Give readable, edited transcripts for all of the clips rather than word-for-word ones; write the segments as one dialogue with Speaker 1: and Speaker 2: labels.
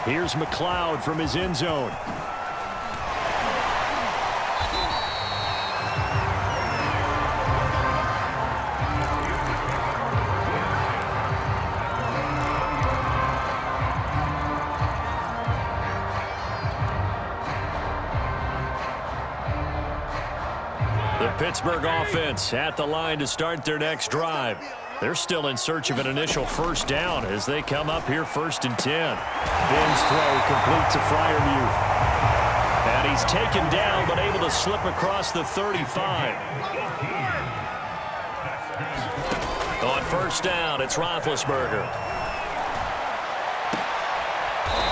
Speaker 1: Here's McLeod from his end zone. The Pittsburgh offense at the line to start their next drive. They're still in search of an initial first down as they come up here 1st and 10. Ben's throw complete to Freiermuth. And he's taken down but able to slip across the 35. On first down, it's Roethlisberger.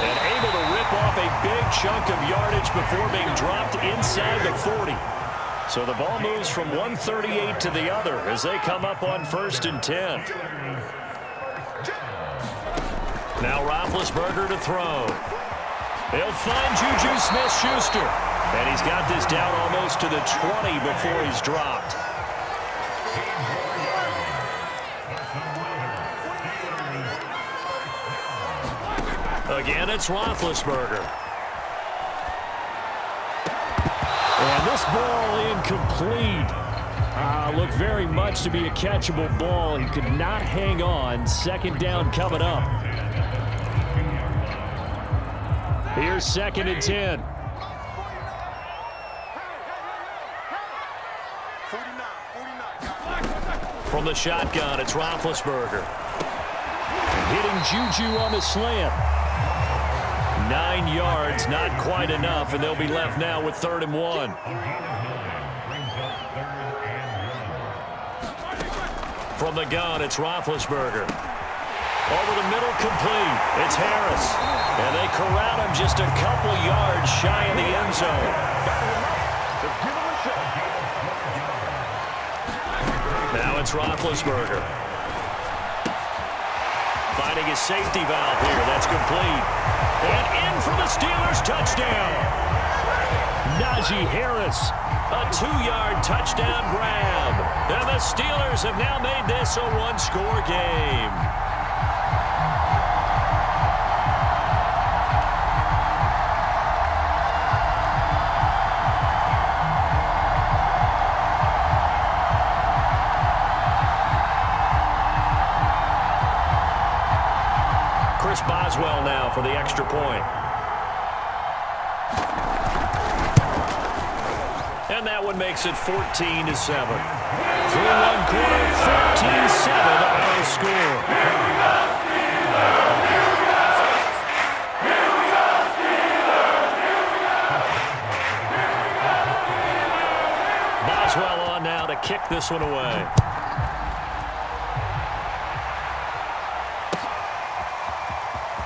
Speaker 1: And able to rip off a big chunk of yardage before being dropped inside the 40. So the ball moves from 138 to the other as they come up on 1st and 10. Now Roethlisberger to throw. He'll find Juju Smith-Schuster. And he's got this down almost to the 20 before he's dropped. Again, it's Roethlisberger. And this ball incomplete. Looked very much to be a catchable ball. He could not hang on. 2nd down coming up. Here's 2nd and 10. From the shotgun, it's Roethlisberger. Hitting Juju on the slant. 9 yards, not quite enough, and they'll be left now with 3rd and 1. From the gun, it's Roethlisberger. Over the middle, complete. It's Harris. And they corral him just a couple yards shy of the end zone. Now it's Roethlisberger. Finding his safety valve here. That's complete. And in for the Steelers touchdown. Najee Harris, a 2-yard touchdown grab. And the Steelers have now made this a 1-score game. Chris Boswell now for the extra point. And that one makes it 14-7. Through one quarter, 14-7, our score. Boswell on now to kick this one away.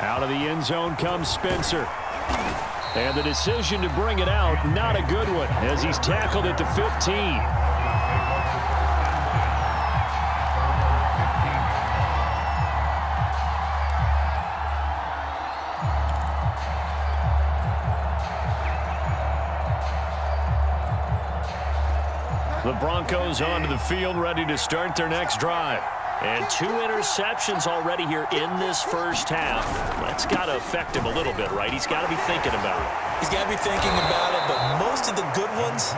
Speaker 1: Out of the end zone comes Spencer. And the decision to bring it out, not a good one, as he's tackled at the 15. The Broncos onto the field, ready to start their next drive. And 2 interceptions already here in this first half. That's got to affect him a little bit, right? He's got to be thinking about it.
Speaker 2: He's got to be thinking about it, but most of the good ones,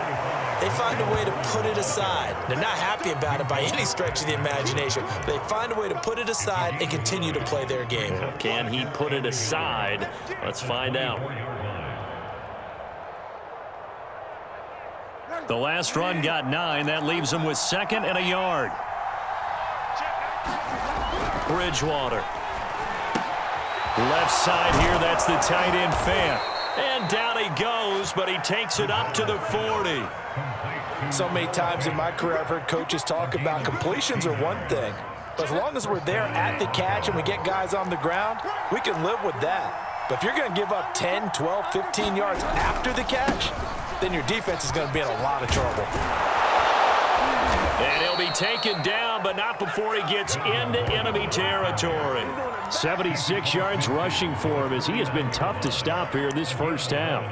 Speaker 2: they find a way to put it aside. They're not happy about it by any stretch of the imagination. They find a way to put it aside and continue to play their game.
Speaker 1: Can he put it aside? Let's find out. The last run got 9. That leaves him with 2nd and a yard. Bridgewater. Left side here, that's the tight end Fant. And down he goes, but he takes it up to the 40.
Speaker 3: So many times in my career I've heard coaches talk about completions are one thing. But as long as we're there at the catch and we get guys on the ground, we can live with that. But if you're going to give up 10, 12, 15 yards after the catch, then your defense is going to be in a lot of trouble.
Speaker 1: And he'll be taken down, but not before he gets into enemy territory. 76 yards rushing for him as he has been tough to stop here this first half.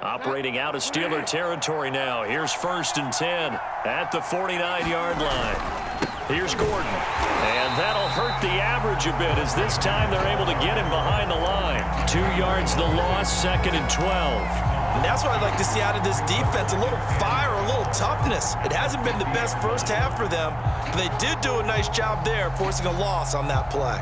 Speaker 1: Operating out of Steeler territory now. Here's 1st and 10 at the 49-yard line. Here's Gordon. And that'll hurt the average a bit as this time they're able to get him behind the line. 2 yards the loss, 2nd and 12.
Speaker 2: And that's what I'd like to see out of this defense, a little fire, a little toughness. It hasn't been the best first half for them, but they did do a nice job there forcing a loss on that play.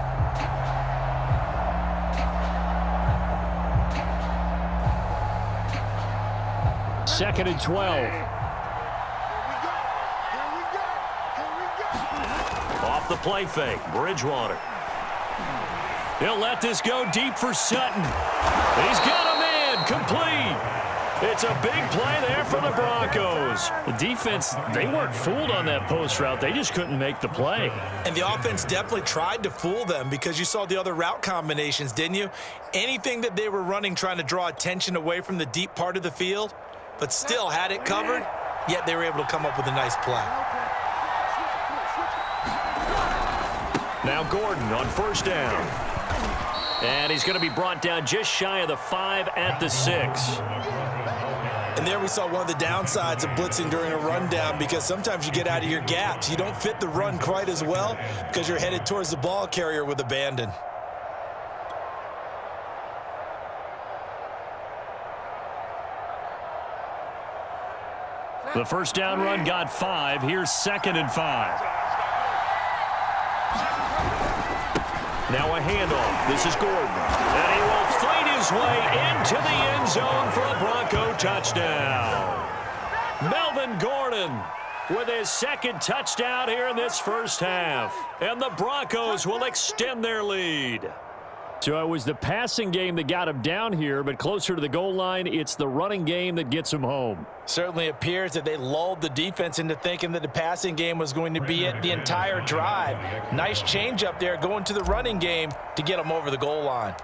Speaker 1: Second and 12. Off the play fake, Bridgewater. He'll let this go deep for Sutton. He's got a man, complete. It's a big play there for the Broncos. The defense, they weren't fooled on that post route. They just couldn't make the play.
Speaker 2: And the offense definitely tried to fool them because you saw the other route combinations, didn't you? Anything that they were running trying to draw attention away from the deep part of the field, but still had it covered, yet they were able to come up with a nice play.
Speaker 1: Now Gordon on 1st down. And he's going to be brought down just shy of the 5 at the 6.
Speaker 2: And there we saw one of the downsides of blitzing during a rundown because sometimes you get out of your gaps. You don't fit the run quite as well because you're headed towards the ball carrier with abandon.
Speaker 1: The 1st down run got 5. Here's 2nd and 5. Now a handoff. This is Gordon. And he will fight his way into the end zone for a Bronco touchdown. Melvin Gordon with his 2nd touchdown here in this first half. And the Broncos will extend their lead. So it was the passing game that got him down here, but closer to the goal line, it's the running game that gets him home.
Speaker 2: Certainly appears that they lulled the defense into thinking that the passing game was going to be it the entire drive. Nice change up there going to the running game to get them over the goal line.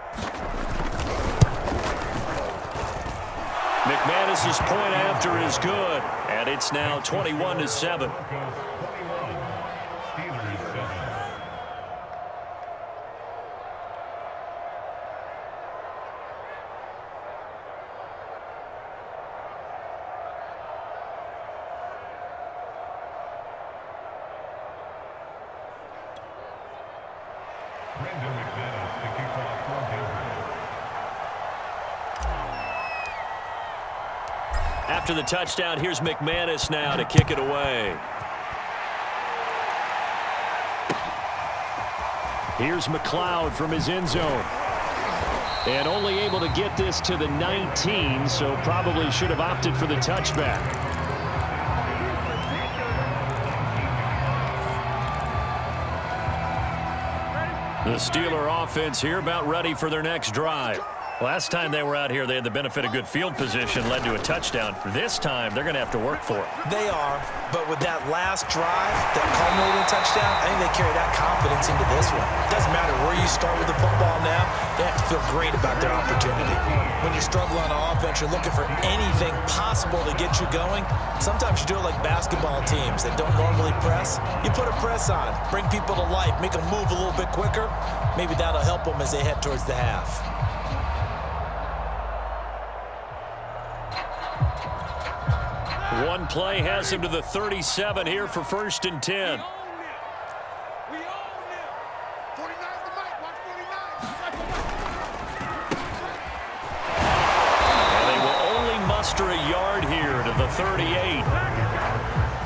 Speaker 1: McManus's point after is good, and it's now 21-7. After the touchdown, here's McManus now to kick it away. Here's McLeod from his end zone. And only able to get this to the 19, so probably should have opted for the touchback. The Steeler offense here about ready for their next drive. Last time they were out here, they had the benefit of good field position, led to a touchdown. This time, they're going to have to work for it.
Speaker 2: They are, but with that last drive, that culminating touchdown, I think they carry that confidence into this one. It doesn't matter where you start with the football now, they have to feel great about their opportunity. When you struggle on offense, you're looking for anything possible to get you going. Sometimes you do it like basketball teams that don't normally press. You put a press on, bring people to life, make them move a little bit quicker. Maybe that'll help them as they head towards the half.
Speaker 1: One play has him to the 37 here for 1st and 10. And they will only muster a yard here to the 38.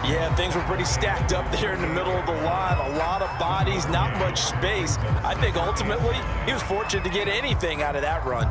Speaker 2: Yeah, things were pretty stacked up there in the middle of the line. A lot of bodies, not much space. I think ultimately he was fortunate to get anything out of that run.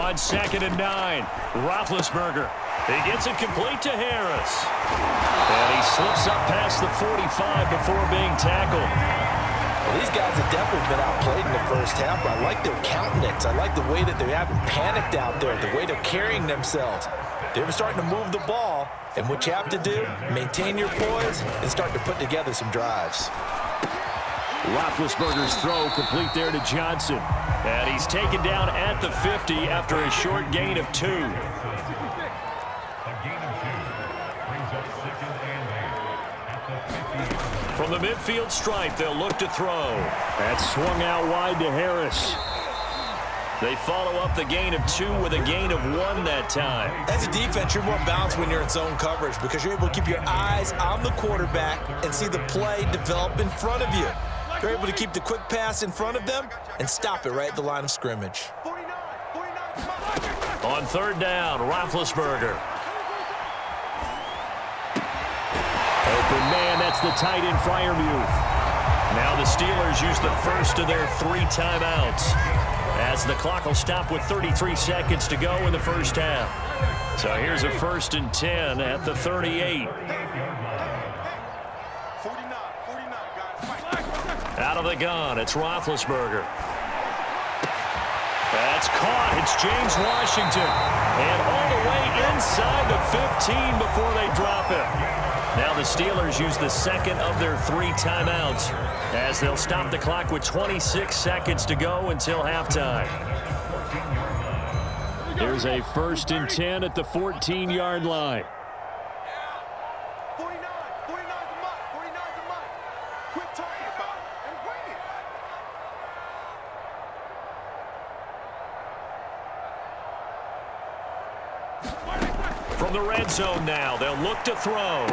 Speaker 1: On 2nd and 9, Roethlisberger. He gets it complete to Harris. And he slips up past the 45 before being tackled.
Speaker 2: Well, these guys have definitely been outplayed in the first half, but I like their countenance. I like the way that they haven't panicked out there, the way they're carrying themselves. They're starting to move the ball, and what you have to do, maintain your poise and start to put together some drives.
Speaker 1: Roethlisberger's throw complete there to Johnson. And he's taken down at the 50 after a short gain of 2. From the midfield stripe, they'll look to throw. That's swung out wide to Harris. They follow up the gain of 2 with a gain of 1 that time.
Speaker 2: As a defense, you're more balanced when you're in zone coverage because you're able to keep your eyes on the quarterback and see the play develop in front of you. You're able to keep the quick pass in front of them and stop it right at the line of scrimmage.
Speaker 1: On 3rd down, Roethlisberger. Open man, that's the tight end, Freiermuth. Now the Steelers use the first of their 3 timeouts, as the clock will stop with 33 seconds to go in the first half. So here's a 1st and 10 at the 38. Out of the gun, it's Roethlisberger. That's caught. It's James Washington. And all the way inside the 15 before they drop it. Now the Steelers use the second of their 3 timeouts, as they'll stop the clock with 26 seconds to go until halftime. Here's a 1st and 10 at the 14-yard line. From the red zone now, they'll look to throw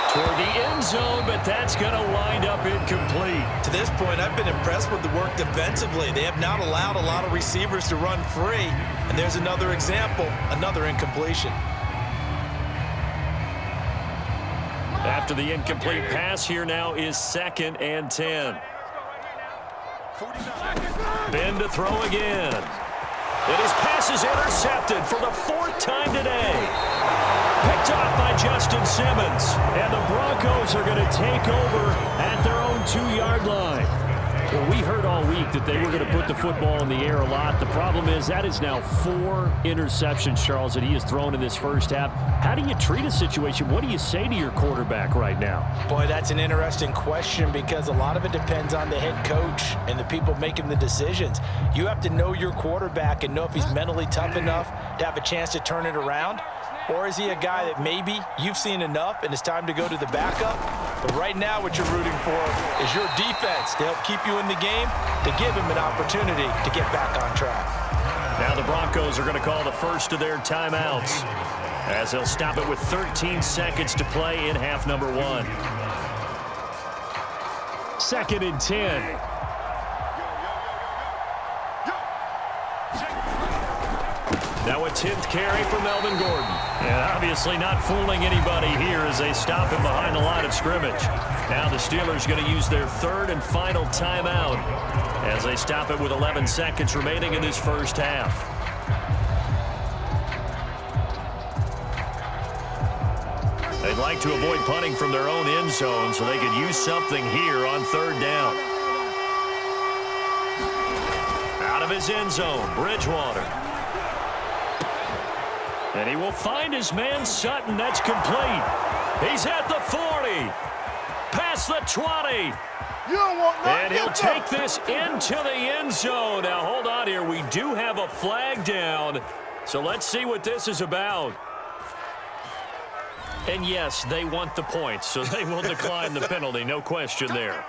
Speaker 1: toward the end zone, but that's going to wind up incomplete.
Speaker 2: To this point, I've been impressed with the work defensively. They have not allowed a lot of receivers to run free. And there's another example, another incompletion.
Speaker 1: After the incomplete pass, here now is 2nd and 10. Ben to throw again. And his pass is intercepted for the 4th time today. Picked off by Justin Simmons. And the Broncos are going to take over at their own 2-yard line. Well, we heard all week that they were going to put the football in the air a lot. The problem is that is now 4 interceptions, Charles, that he has thrown in this first half. How do you treat a situation? What do you say to your quarterback right now?
Speaker 3: Boy, that's an interesting question because a lot of it depends on the head coach and the people making the decisions. You have to know your quarterback and know if he's mentally tough enough to have a chance to turn it around. Or is he a guy that maybe you've seen enough and it's time to go to the backup? But right now what you're rooting for is your defense to help keep you in the game, to give him an opportunity to get back on track.
Speaker 1: Now the Broncos are going to call the first of their timeouts, as they'll stop it with 13 seconds to play in half number 1. 2nd and 10. Now a 10th carry for Melvin Gordon. And obviously not fooling anybody here as they stop him behind the line of scrimmage. Now the Steelers going to use their 3rd and final timeout as they stop it with 11 seconds remaining in this first half. They'd like to avoid punting from their own end zone so they could use something here on 3rd down. Out of his end zone, Bridgewater. And he will find his man Sutton. That's complete. He's at the 40. Past the 20. And he'll take this into the end zone. Now, hold on here. We do have a flag down. So let's see what this is about. And yes, they want the points, so they will decline the penalty. No question there.